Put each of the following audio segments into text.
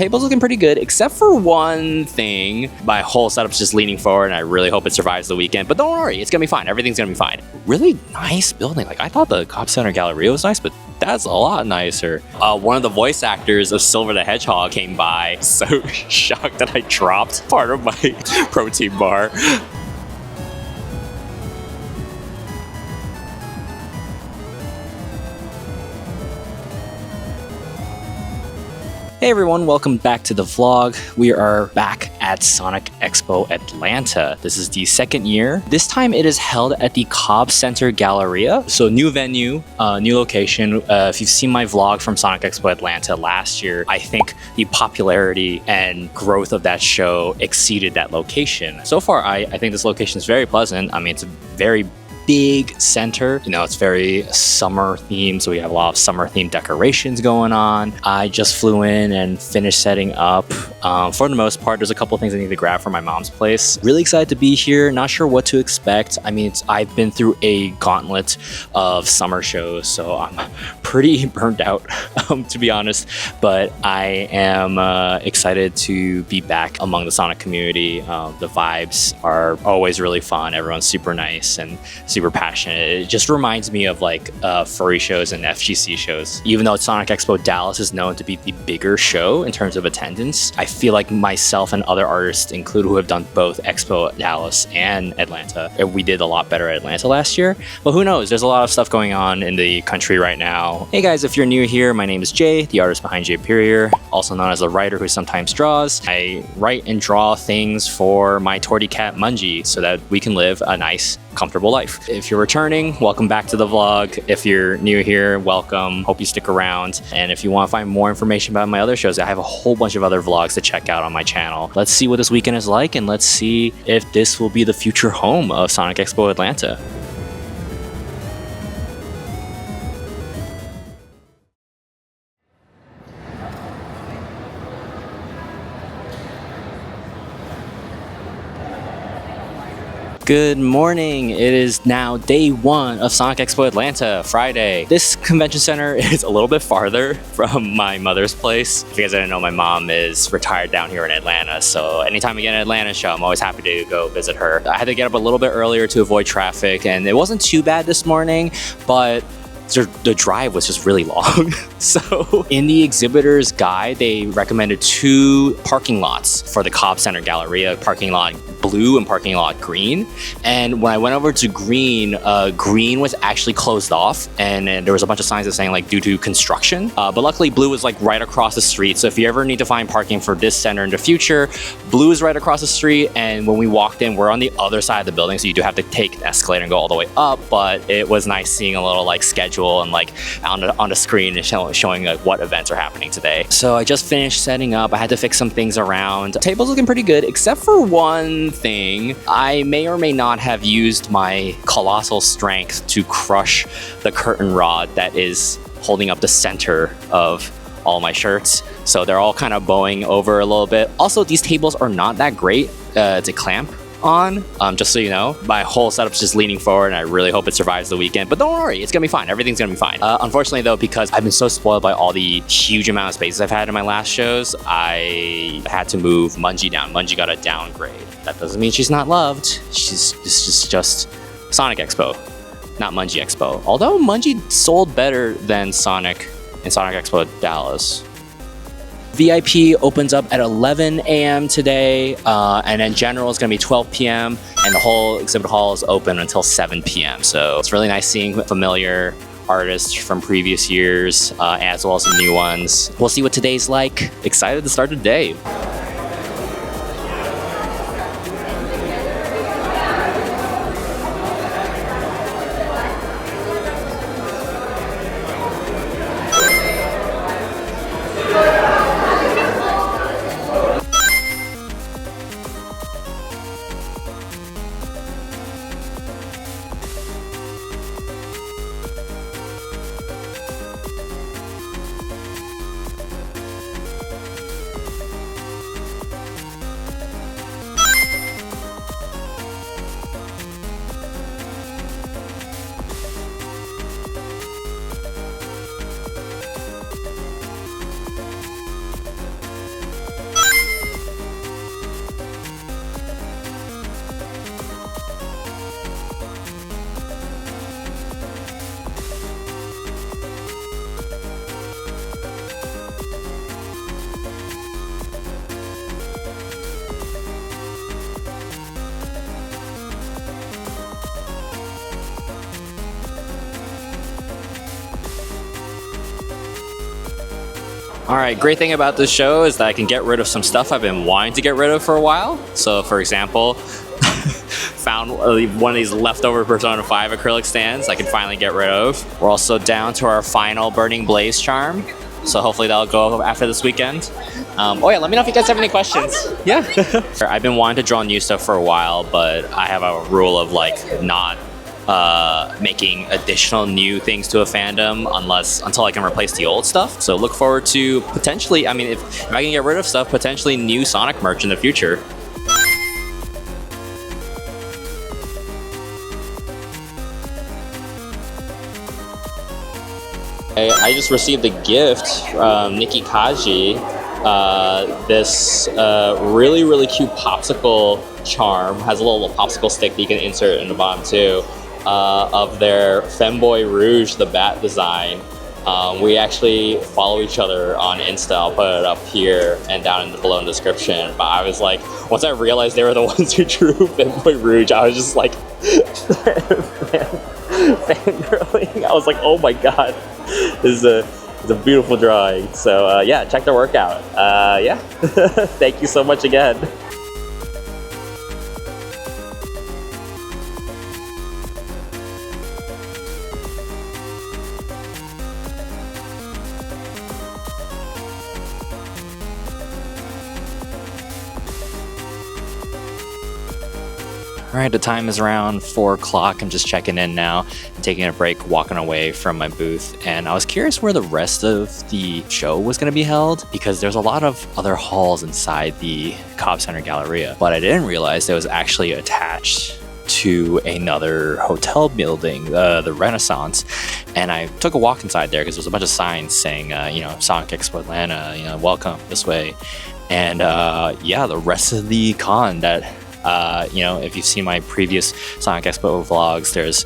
table's looking pretty good, except for one thing. My whole setup's just leaning forward, and I really hope it survives the weekend. But don't worry, it's gonna be fine. Everything's gonna be fine. Really nice building. Like, I thought the Cobb Center Galleria was nice, but that's a lot nicer. One of the voice actors of Silver the Hedgehog came by. So shocked that I dropped part of my protein bar. Hey everyone, welcome back to the vlog. We are back at Sonic Expo Atlanta. This is the second year. This time it is held at the Cobb Center Galleria. So new venue, new location. If you've seen my vlog from Sonic Expo Atlanta last year, I think the popularity and growth of that show exceeded that location. So far, I think this location is very pleasant. I mean, it's a very big center. You know, it's very summer themed, so we have a lot of summer themed decorations going on. I just flew in and finished setting up. For the most part, there's a couple of things I need to grab from my mom's place. Really excited to be here. Not sure what to expect. I mean, I've been through a gauntlet of summer shows, so I'm pretty burnt out, to be honest. But I am excited to be back among the Sonic community. The vibes are always really fun. Everyone's super nice and super passionate. It just reminds me of like furry shows and FGC shows. Even though Sonic Expo Dallas is known to be the bigger show in terms of attendance, I feel like myself and other artists included who have done both Expo Dallas and Atlanta, we did a lot better at Atlanta last year. But who knows? There's a lot of stuff going on in the country right now. Hey guys, if you're new here, my name is Jay, the artist behind Jay Perrier, also known as the writer who sometimes draws. I write and draw things for my tortie cat Munji so that we can live a nice, comfortable life. If you're returning, welcome back to the vlog. If you're new here, welcome. Hope you stick around. And if you want to find more information about my other shows, I have a whole bunch of other vlogs to check out on my channel. Let's see what this weekend is like, and let's see if this will be the future home of Sonic Expo Atlanta. Good morning. It is now day one of Sonic Expo Atlanta, Friday. This convention center is a little bit farther from my mother's place. If you guys didn't know, my mom is retired down here in Atlanta, so anytime I get an Atlanta show, I'm always happy to go visit her. I had to get up a little bit earlier to avoid traffic, and it wasn't too bad this morning, but the drive was just really long. So in the exhibitor's guide, they recommended 2 parking lots for the Cobb Center Galleria, parking lot blue and parking lot green. And when I went over to green, green was actually closed off, and there was a bunch of signs that saying like due to construction. But luckily blue was like right across the street. So if you ever need to find parking for this center in the future, blue is right across the street. And when we walked in, we're on the other side of the building, so you do have to take an escalator and go all the way up. But it was nice seeing a little like schedule and like on the screen and showing like what events are happening today. So I just finished setting up. I had to fix some things around. The table's looking pretty good, except for one thing. I may or may not have used my colossal strength to crush the curtain rod that is holding up the center of all my shirts. So they're all kind of bowing over a little bit. Also, these tables are not that great to clamp on, just so you know. My whole setup's just leaning forward, and I really hope it survives the weekend. But don't worry, it's gonna be fine. Everything's gonna be fine. Unfortunately though, because I've been so spoiled by all the huge amount of spaces I've had in my last shows, I had to move Munji down. Munji got a downgrade. That doesn't mean she's not loved. This is just Sonic Expo, not Munji Expo. Although Munji sold better than Sonic in Sonic Expo Dallas. VIP opens up at 11 a.m. today, and then general is going to be 12 p.m. and the whole exhibit hall is open until 7 p.m. So it's really nice seeing familiar artists from previous years, as well as some new ones. We'll see what today's like. Excited to start the day. All right, great thing about this show is that I can get rid of some stuff I've been wanting to get rid of for a while. So for example, found one of these leftover Persona 5 acrylic stands I can finally get rid of. We're also down to our final Burning Blaze charm. So hopefully that'll go after this weekend. Oh yeah, let me know if you guys have any questions. Yeah. I've been wanting to draw new stuff for a while, but I have a rule of like not making additional new things to a fandom until I can replace the old stuff. So look forward to potentially, I mean, if I can get rid of stuff, potentially new Sonic merch in the future. I just received a gift from Nikki Kaji, this really cute popsicle charm. Has a little popsicle stick that you can insert in the bottom too, of their Femboy Rouge, the bat design. We actually follow each other on Insta. I'll put it up here and down in the below in the description. But I was like, once I realized they were the ones who drew Femboy Rouge, I was just like fangirling. I was like, oh my god, this is a beautiful drawing. So yeah, check the work out. Yeah, thank you so much again. All right, the time is around 4 o'clock. I'm just checking in now, taking a break, walking away from my booth. And I was curious where the rest of the show was going to be held because there's a lot of other halls inside the Cobb Center Galleria. But I didn't realize it was actually attached to another hotel building, the Renaissance. And I took a walk inside there because there was a bunch of signs saying, Sonic Expo Atlanta, welcome this way. And yeah, the rest of the con that if you've seen my previous Sonic Expo vlogs, there's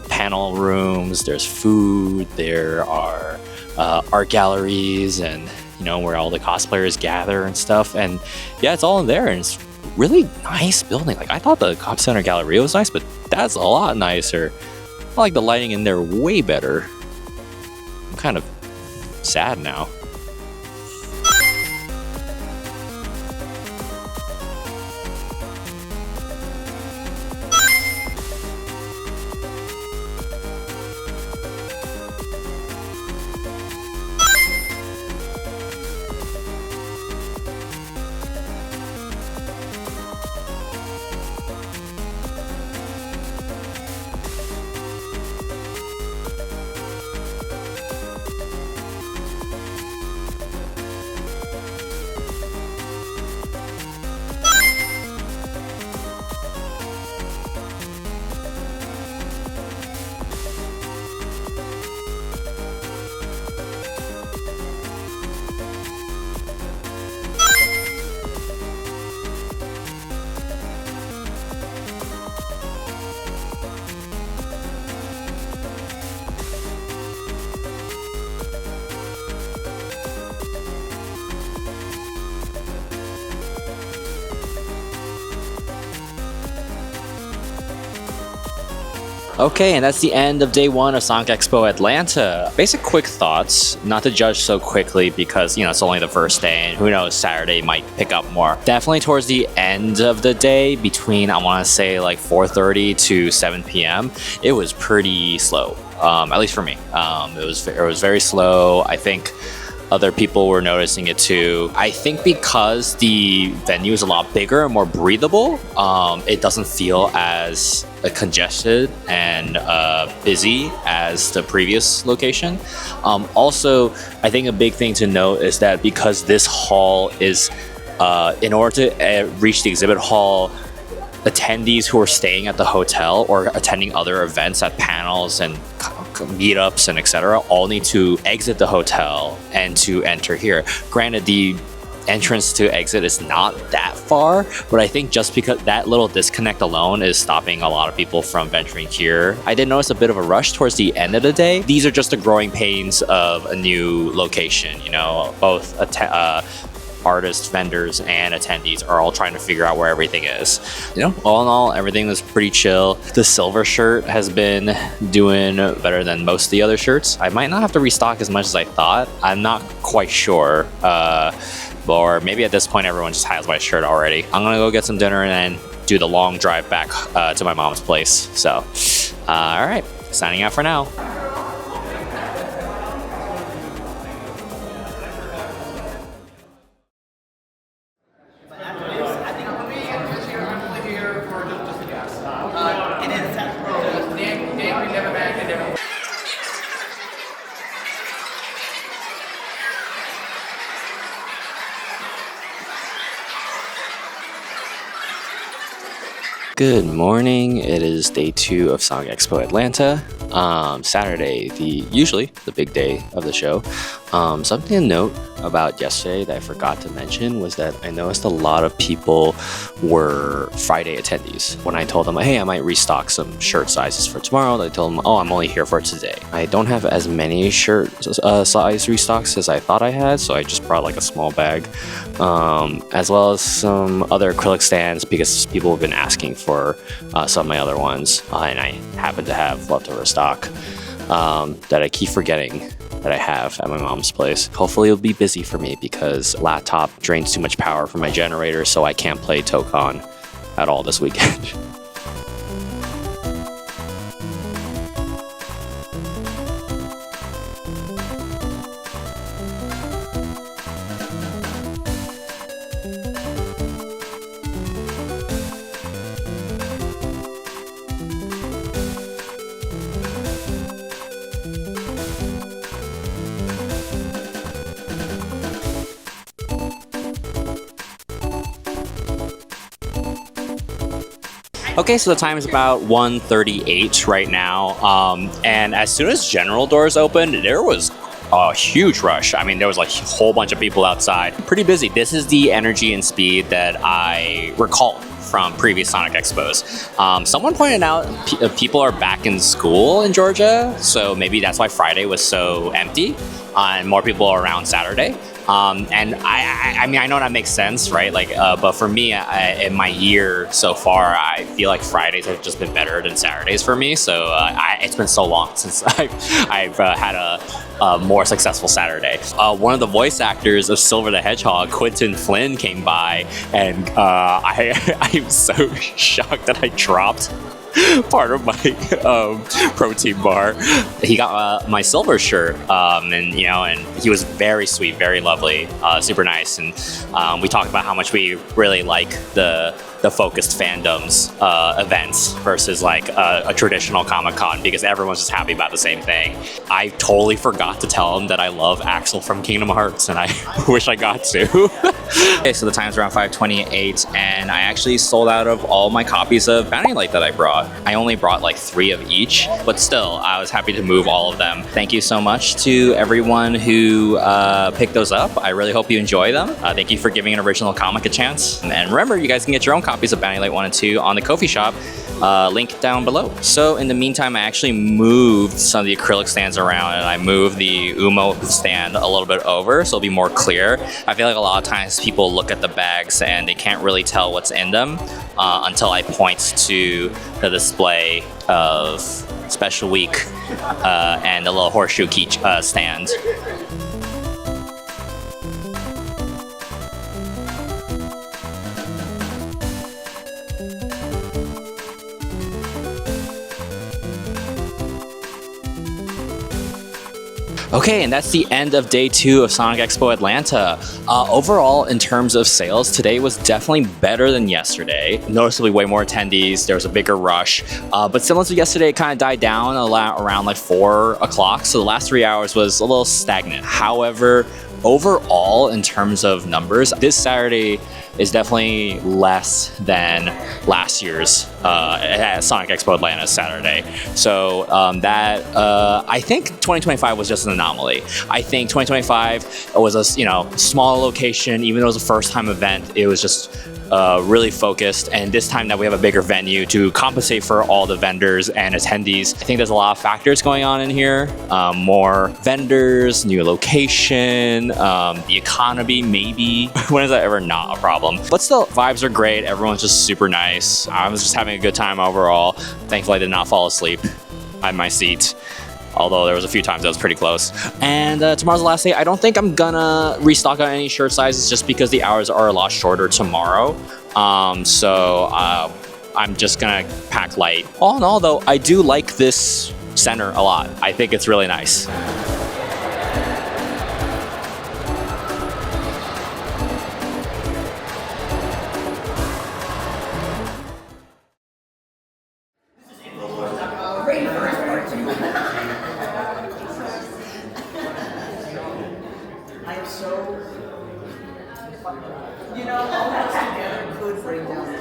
panel rooms, there's food, there are art galleries, and where all the cosplayers gather and stuff. And yeah, it's all in there, and it's really nice building. Like, I thought the Cobb Center Galleria was nice, but that's a lot nicer. I like the lighting in there way better. I'm kind of sad now. Okay, and that's the end of day one of Sonic Expo Atlanta. Basic quick thoughts, not to judge so quickly because, it's only the first day and who knows, Saturday might pick up more. Definitely towards the end of the day, between, I want to say like 4:30 to 7 p.m., it was pretty slow, at least for me. It was very slow. I think other people were noticing it too. I think because the venue is a lot bigger and more breathable, it doesn't feel as congested and busy as the previous location. Also, I think a big thing to note is that because this hall is, in order to reach the exhibit hall, attendees who are staying at the hotel or attending other events at panels and meetups and etc. all need to exit the hotel and to enter here. Granted, the entrance to exit is not that far, but I think just because that little disconnect alone is stopping a lot of people from venturing here. I did notice a bit of a rush towards the end of the day. These are just the growing pains of a new location, both artists, vendors, and attendees are all trying to figure out where everything is. All in all, everything was pretty chill. The silver shirt has been doing better than most of the other shirts. I might not have to restock as much as I thought. I'm not quite sure. Or maybe at this point everyone just has my shirt already. I'm gonna go get some dinner and then do the long drive back to my mom's place. So, all right, signing out for now. Good morning. It is day 2 of Sonic Expo Atlanta. Saturday, usually the big day of the show. Something to note about yesterday that I forgot to mention was that I noticed a lot of people were Friday attendees. When I told them, hey, I might restock some shirt sizes for tomorrow, I told them, oh, I'm only here for today. I don't have as many shirt size restocks as I thought I had, so I just brought like a small bag, as well as some other acrylic stands because people have been asking for some of my other ones, and I happen to have leftover stock that I keep forgetting that I have at my mom's place. Hopefully it'll be busy for me because laptop drains too much power from my generator, so I can't play Tokon at all this weekend. Okay, so the time is about 1:38 right now, and as soon as general doors opened, there was a huge rush. I mean, there was like a whole bunch of people outside. Pretty busy. This is the energy and speed that I recall from previous Sonic Expos. Someone pointed out people are back in school in Georgia, so maybe that's why Friday was so empty, and more people are around Saturday. And I mean, I know that makes sense, right? Like, but for me, in my year so far, I feel like Fridays have just been better than Saturdays for me. So it's been so long since I've had a more successful Saturday. One of the voice actors of Silver the Hedgehog, Quentin Flynn, came by, and I'm so shocked that I dropped part of my protein bar. He got my silver shirt, and he was very sweet, very lovely, super nice, and we talked about how much we really like the focused fandoms events versus like a traditional Comic-Con, because everyone's just happy about the same thing. I totally forgot to tell him that I love Axel from Kingdom Hearts, and I wish I got to. Okay, so the time's around 5:28, and I actually sold out of all my copies of Bounty Light that I brought. I only brought like 3 of each, but still, I was happy to move all of them. Thank you so much to everyone who picked those up. I really hope you enjoy them. Thank you for giving an original comic a chance. And remember, you guys can get your own copies of Bounty Light 1 and 2 on the Ko-fi shop. Link down below. So in the meantime, I actually moved some of the acrylic stands around, and I moved the Umo stand a little bit over so it'll be more clear. I feel like a lot of times people look at the bags and they can't really tell what's in them until I point to the display of Special Week and the little horseshoe key stand. Okay, and that's the end of day 2 of Sonic Expo Atlanta. Overall, in terms of sales, today was definitely better than yesterday. Noticeably way more attendees, there was a bigger rush. But similar to yesterday, it kind of died down around like 4 o'clock, so the last 3 hours was a little stagnant. However, overall, in terms of numbers, this Saturday is definitely less than last year's Sonic Expo Atlanta Saturday. So I think 2025 was just an anomaly. I think 2025 was a small location. Even though it was a first-time event, it was just really focused, and this time that we have a bigger venue to compensate for all the vendors and attendees, I think there's a lot of factors going on in here. More vendors, new location, The economy, maybe. When is that ever not a problem? But still, vibes are great. Everyone's just super nice. I was just having a good time overall. Thankfully, I did not fall asleep at my seat. Although there was a few times that was pretty close. And tomorrow's the last day. I don't think I'm gonna restock on any shirt sizes just because the hours are a lot shorter tomorrow. So I'm just gonna pack light. All in all though, I do like this center a lot. I think it's really nice. I am so, you know, all that together could bring down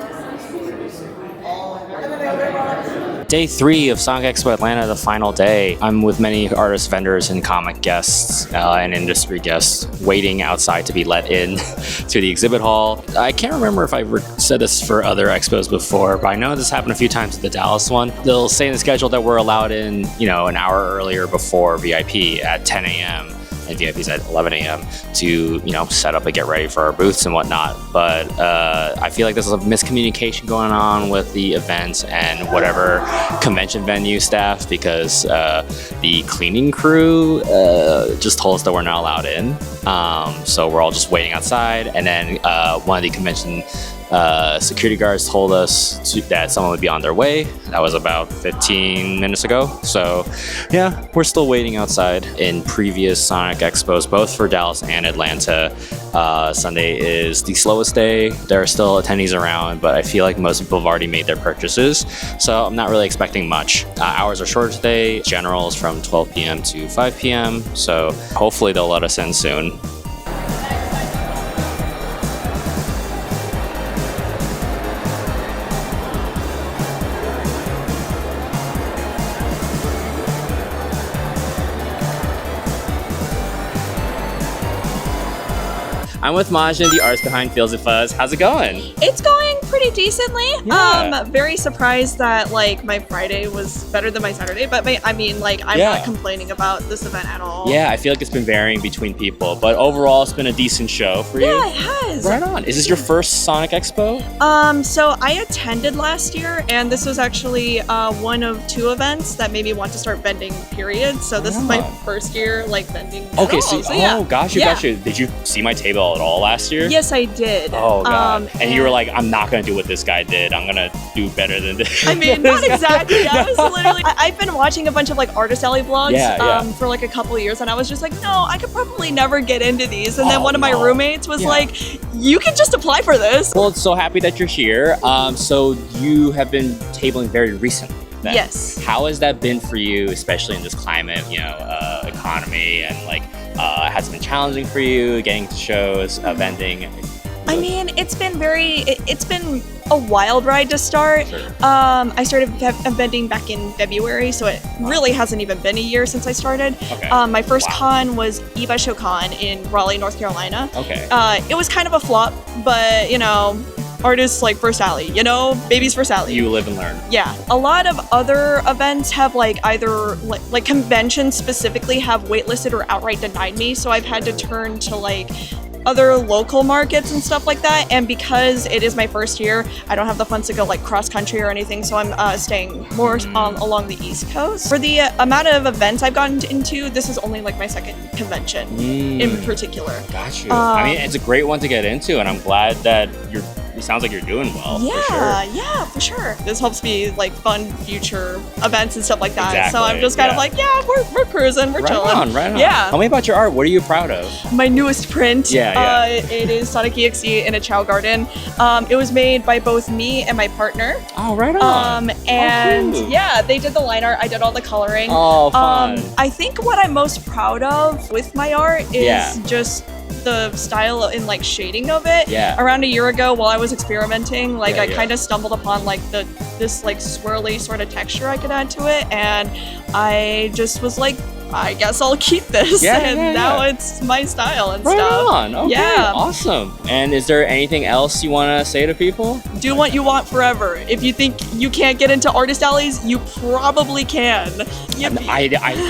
Day 3 of Sonic Expo Atlanta, the final day. I'm with many artists, vendors, and comic guests and industry guests waiting outside to be let in to the exhibit hall. I can't remember if I said this for other expos before, but I know this happened a few times at the Dallas one. They'll say in the schedule that we're allowed in, you know, an hour earlier before VIP at 10 a.m. and VIP's at 11 a.m. to, you know, set up and get ready for our booths and whatnot. But I feel like there's a miscommunication going on with the events and whatever convention venue staff because the cleaning crew just told us that we're not allowed in. So we're all just waiting outside. And then one of the convention security guards told us that someone would be on their way. That was about 15 minutes ago. So yeah, we're still waiting outside. In previous Sonic Expos, both for Dallas and Atlanta, Sunday is the slowest day. There are still attendees around, but I feel like most people have already made their purchases. So I'm not really expecting much. Hours are shorter today. Generals from 12 p.m. to 5 p.m. So hopefully they'll let us in soon. I'm with Munji, the artist behind Feelzifuz. How's it going? It's going pretty decently. Yeah. Very surprised that like my Friday was better than my Saturday, but I mean like I'm not complaining about this event at all. Yeah, I feel like it's been varying between people, but overall it's been a decent show for you. Yeah, it has. Right on. Is this your first Sonic Expo? So I attended last year, and this was actually one of 2 events that made me want to start vending, period. So this is my first year like vending. Okay, yeah. Got you. Did you see my table at all last year? Yes, I did. Oh god. And you were like, I'm not gonna do what this guy did. I'm gonna do better than this. I mean, not exactly. I was literally. I've been watching a bunch of like artist alley vlogs for like a couple of years, and I was just like, no, I could probably never get into these. And then one of my roommates was like, you can just apply for this. Well, so happy that you're here. So you have been tabling very recently. Then. Yes. How has that been for you, especially in this climate, you know, economy, and like, has it been challenging for you getting to shows, vending? I mean, it's been a wild ride to start. Sure. I started vending back in February, so it really hasn't even been a year since I started. Okay. My first con was EXPO in Raleigh, North Carolina. Okay. It was kind of a flop, but you know, artists like First Alley, you know, babies First Alley. You live and learn. Yeah. A lot of other events have like either like conventions specifically have waitlisted or outright denied me. So I've had to turn to like other local markets and stuff like that. And because it is my first year, I don't have the funds to go like cross country or anything. So I'm staying more along the East Coast. For the amount of events I've gotten into, this is only like my second convention in particular. Got you. I mean, it's a great one to get into, and I'm glad that it sounds like you're doing well. Yeah, for sure. This helps me like fund future events and stuff like that. Exactly, so I'm just kind of like, yeah, we're cruising, we're chilling. Right on. Yeah. Tell me about your art. What are you proud of? My newest print. Yeah. It is Sonic EXE in a Chow Garden. It was made by both me and my partner. Oh, right on. And cool. yeah, they did the line art. I did all the coloring. Oh, fun. I think what I'm most proud of with my art is just the style and like shading of it. Yeah. Around a year ago, while I was experimenting, like I kind of stumbled upon like this like swirly sort of texture I could add to it, and I just was like, I guess I'll keep this. Yeah, and yeah, now yeah. it's my style and Right stuff. on. Okay, Yeah. awesome. And is there anything else you want to say to people? Do what you want forever. If you think you can't get into artist alleys, you probably can. You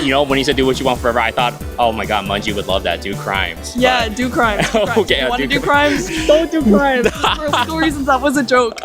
know, when you said do what you want forever, I thought, oh my god, Munji would love that. Do crimes. Yeah, do crimes. Do crimes. Okay, you want to do do crimes? Don't do crimes. For legal reasons, that was a joke.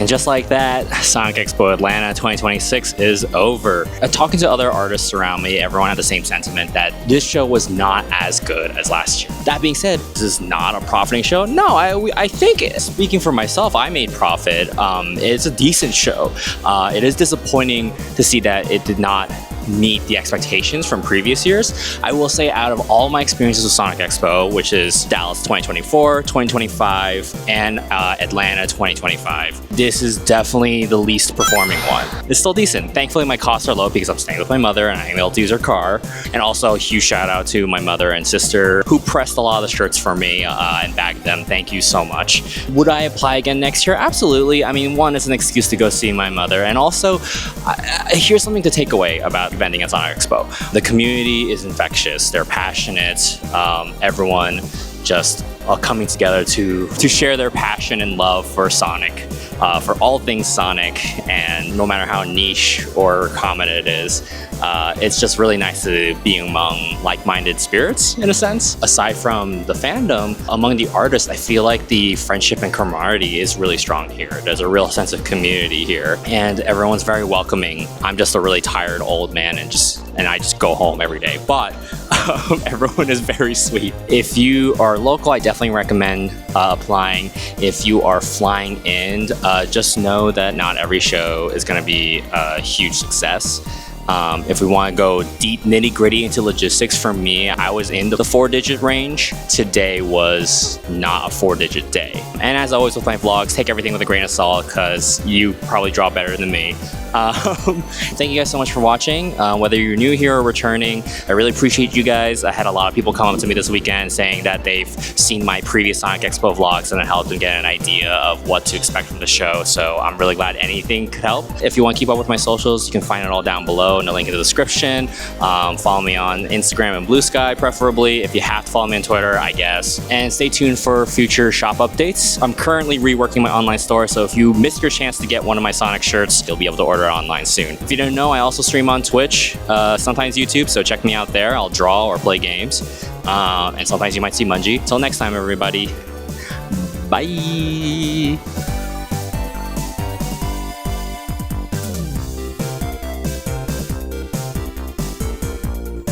And just like that, Sonic Expo Atlanta 2026 is over. Talking to other artists around me, everyone had the same sentiment that this show was not as good as last year. That being said, this is not a profiting show. No, I think, speaking for myself, I made profit. It's a decent show. It is disappointing to see that it did not meet the expectations from previous years. I will say, out of all my experiences with Sonic Expo, which is Dallas 2024, 2025, and Atlanta 2025, this is definitely the least performing one. It's still decent. Thankfully, my costs are low because I'm staying with my mother and I'm able to use her car. And also a huge shout out to my mother and sister who pressed a lot of the shirts for me and bagged them. Thank you so much. Would I apply again next year? Absolutely. I mean, one, it's an excuse to go see my mother. And also, here's something to take away about vending at Sonic Expo. The community is infectious. They're passionate. Everyone just coming together to share their passion and love for Sonic, for all things Sonic, and no matter how niche or common it is, it's just really nice to be among like-minded spirits, in a sense. Aside from the fandom, among the artists, I feel like the friendship and camaraderie is really strong here. There's a real sense of community here, and everyone's very welcoming. I'm just a really tired old man, and I just go home every day, but everyone is very sweet. If you are local, I definitely recommend applying. If you are flying in, just know that not every show is going to be a huge success. If we want to go deep nitty gritty into logistics, for me, I was in the 4-digit range. Today was not a 4-digit day. And as always with my vlogs, take everything with a grain of salt because you probably draw better than me. Thank you guys so much for watching. Whether you're new here or returning, I really appreciate you guys. I had a lot of people come up to me this weekend saying that they've seen my previous Sonic Expo vlogs and it helped them get an idea of what to expect from the show. So I'm really glad anything could help. If you want to keep up with my socials, you can find it all down below in the link in the description. Follow me on Instagram and Blue Sky, preferably. If you have to follow me on Twitter, I guess. And stay tuned for future shop updates. I'm currently reworking my online store, so if you missed your chance to get one of my Sonic shirts, you'll be able to order it online soon. If you don't know, I also stream on Twitch, sometimes YouTube, so check me out there. I'll draw or play games, and sometimes you might see Munji. Till next time, everybody. Bye.